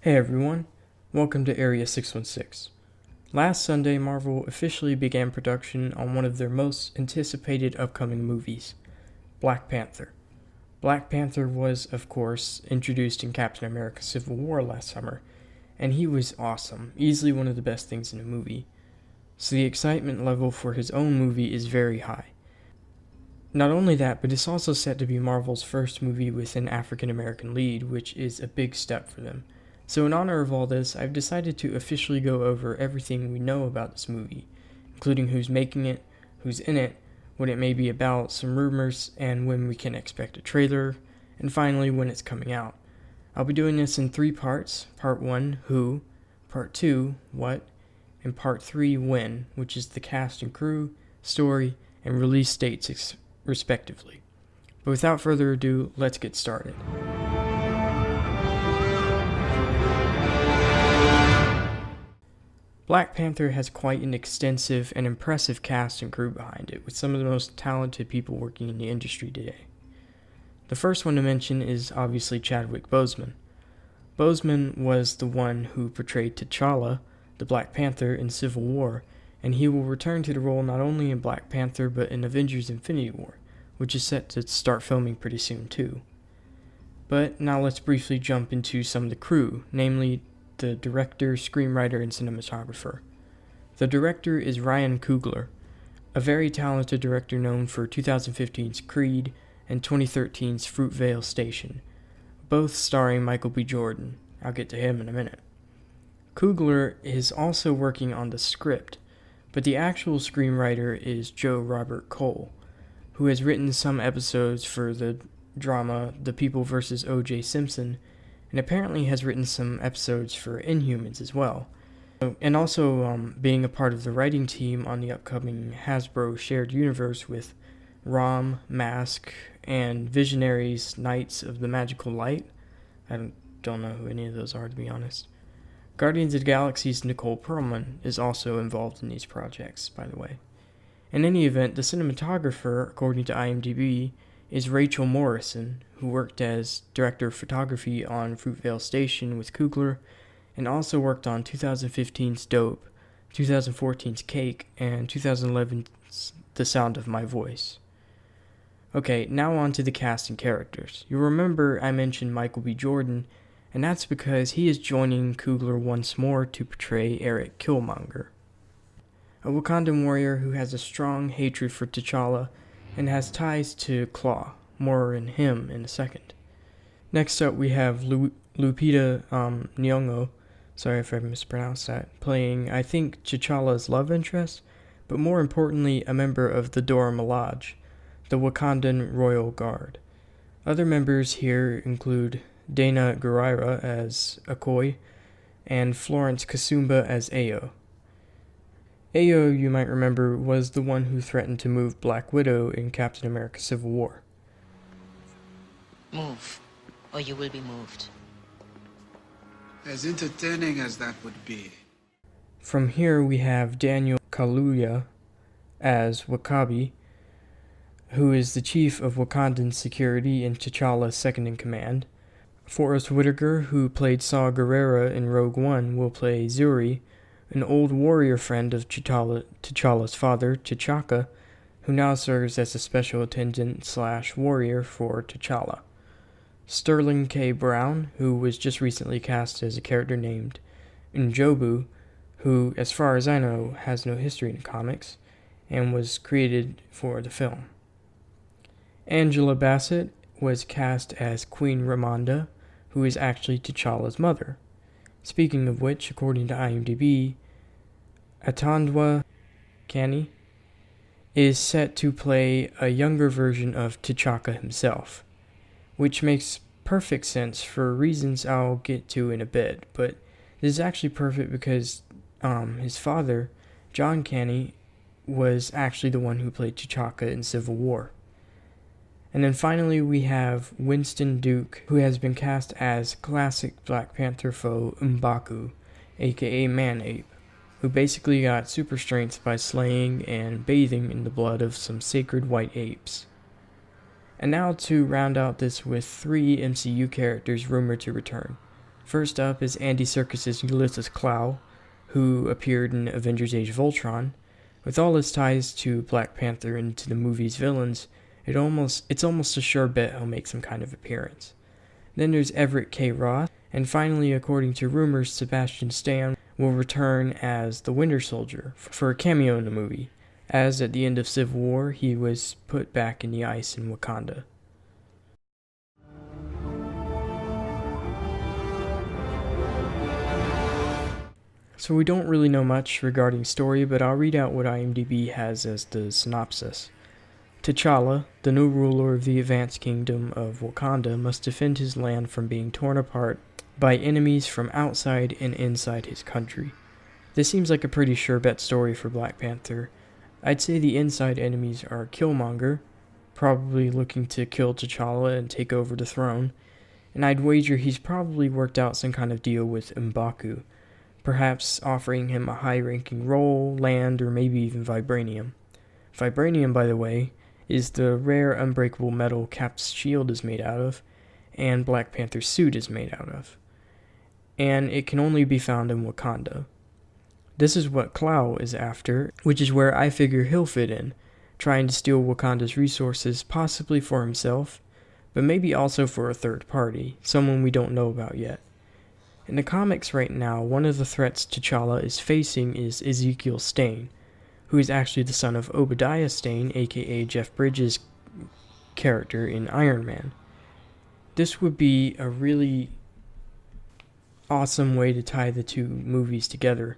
Hey everyone, welcome to Area 616. Last Sunday, Marvel officially began production on one of their most anticipated upcoming movies, Black Panther. Black Panther was, of course, introduced in Captain America Civil War last summer, and he was awesome, easily one of the best things in a movie. So the excitement level for his own movie is very high. Not only that, but it's also set to be Marvel's first movie with an African American lead, which is a big step for them. So in honor of all this, I've decided to officially go over everything we know about this movie, including who's making it, who's in it, what it may be about, some rumors, and when we can expect a trailer, and finally when it's coming out. I'll be doing this in 3 parts. Part 1, who, Part 2, what, and Part 3, when, which is the cast and crew, story, and release dates respectively. But without further ado, let's get started. Black Panther has quite an extensive and impressive cast and crew behind it, with some of the most talented people working in the industry today. The first one to mention is obviously Chadwick Boseman. Boseman was the one who portrayed T'Challa, the Black Panther, in Civil War, and he will return to the role not only in Black Panther but in Avengers Infinity War, which is set to start filming pretty soon too. But now let's briefly jump into some of the crew, namely the director, screenwriter, and cinematographer. The director is Ryan Coogler, a very talented director known for 2015's Creed and 2013's Fruitvale Station, both starring Michael B. Jordan. I'll get to him in a minute. Coogler is also working on the script, but the actual screenwriter is Joe Robert Cole, who has written some episodes for the drama The People vs. O.J. Simpson, and apparently has written some episodes for Inhumans as well, and also being a part of the writing team on the upcoming Hasbro shared universe with Rom, Mask, and Visionaries Knights of the Magical Light. I don't know who any of those are, to be honest. Guardians of the Galaxy's Nicole Perlman is also involved in these projects, by the way. In any event, the cinematographer, according to IMDb, is Rachel Morrison, who worked as director of photography on Fruitvale Station with Coogler, and also worked on 2015's Dope, 2014's Cake, and 2011's The Sound of My Voice. Okay, now on to the cast and characters. You'll remember I mentioned Michael B. Jordan, and that's because he is joining Coogler once more to portray Eric Killmonger, a Wakandan warrior who has a strong hatred for T'Challa and has ties to Claw. More on him in a second. Next up we have Lupita Nyong'o, sorry if I mispronounced that, playing, I think, T'Challa's love interest, but more importantly, a member of the Dora Milaje, the Wakandan Royal Guard. Other members here include Dana Gurira as Okoye, and Florence Kasumba as Ayo. Ayo, you might remember, was the one who threatened to move Black Widow in Captain America Civil War. Move, or you will be moved. As entertaining as that would be. From here we have Daniel Kaluuya as W'Kabi, who is the chief of Wakandan security and T'Challa's second-in-command. Forrest Whitaker, who played Saw Gerrera in Rogue One, will play Zuri, an old warrior friend of T'Challa's father, T'Chaka, who now serves as a special attendant / warrior for T'Challa. Sterling K. Brown, who was just recently cast as a character named Njobu, who, as far as I know, has no history in the comics, and was created for the film. Angela Bassett was cast as Queen Ramonda, who is actually T'Challa's mother. Speaking of which, according to IMDb, Atandwa Kani is set to play a younger version of T'Chaka himself, which makes perfect sense for reasons I'll get to in a bit, but this is actually perfect because his father, John Kani, was actually the one who played T'Chaka in Civil War. And then finally we have Winston Duke, who has been cast as classic Black Panther foe M'Baku, aka Man-Ape, who basically got super strength by slaying and bathing in the blood of some sacred white apes. And now to round out this with 3 MCU characters rumored to return. First up is Andy Serkis's Ulysses Klaue, who appeared in Avengers Age of Ultron. With all his ties to Black Panther and to the movie's villains, it's almost a sure bet he'll make some kind of appearance. Then there's Everett K. Ross, and finally, according to rumors, Sebastian Stan will return as the Winter Soldier for a cameo in the movie, as at the end of Civil War, he was put back in the ice in Wakanda. So we don't really know much regarding story, but I'll read out what IMDb has as the synopsis. T'Challa, the new ruler of the advanced kingdom of Wakanda, must defend his land from being torn apart by enemies from outside and inside his country. This seems like a pretty sure bet story for Black Panther. I'd say the inside enemies are Killmonger, probably looking to kill T'Challa and take over the throne, and I'd wager he's probably worked out some kind of deal with M'Baku, perhaps offering him a high-ranking role, land, or maybe even vibranium. Vibranium, by the way, is the rare unbreakable metal Cap's shield is made out of, and Black Panther's suit is made out of. And it can only be found in Wakanda. This is what Klaue is after, which is where I figure he'll fit in, trying to steal Wakanda's resources, possibly for himself, but maybe also for a third party, someone we don't know about yet. In the comics right now, one of the threats T'Challa is facing is Ezekiel Stane, who is actually the son of Obadiah Stane, aka Jeff Bridges' character in Iron Man. This would be a really awesome way to tie the two movies together,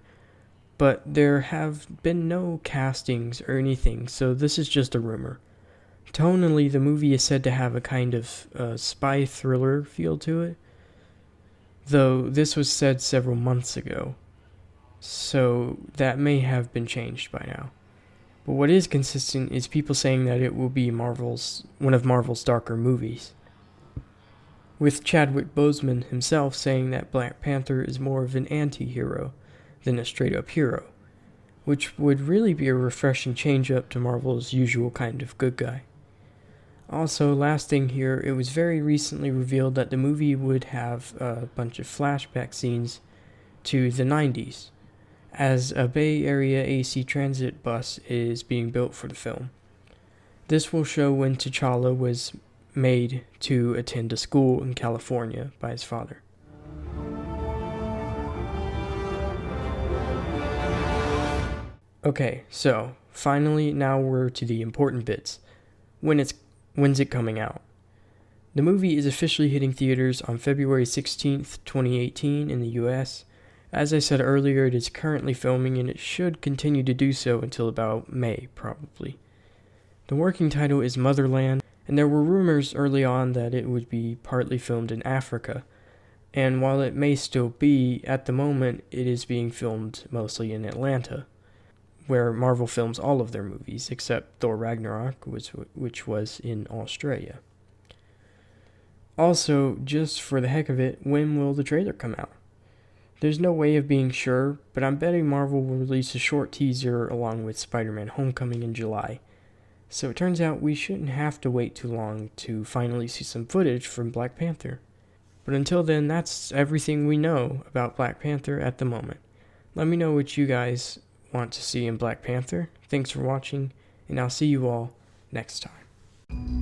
but there have been no castings or anything, so this is just a rumor. Tonally, the movie is said to have a kind of spy thriller feel to it, though this was said several months ago, so that may have been changed by now. But what is consistent is people saying that it will be one of Marvel's darker movies, with Chadwick Boseman himself saying that Black Panther is more of an anti-hero than a straight-up hero, which would really be a refreshing change-up to Marvel's usual kind of good guy. Also, last thing here, it was very recently revealed that the movie would have a bunch of flashback scenes to the 90s, as a Bay Area AC transit bus is being built for the film. This will show when T'Challa was made to attend a school in California by his father. Okay, so, finally, now we're to the important bits. When's it coming out? The movie is officially hitting theaters on February 16th, 2018 in the US. As I said earlier, it is currently filming and it should continue to do so until about May, probably. The working title is Motherland, and there were rumors early on that it would be partly filmed in Africa. And while it may still be, at the moment it is being filmed mostly in Atlanta, where Marvel films all of their movies, except Thor Ragnarok, which was in Australia. Also, just for the heck of it, when will the trailer come out? There's no way of being sure, but I'm betting Marvel will release a short teaser along with Spider-Man Homecoming in July. So it turns out we shouldn't have to wait too long to finally see some footage from Black Panther. But until then, that's everything we know about Black Panther at the moment. Let me know what you guys want to see in Black Panther. Thanks for watching, and I'll see you all next time.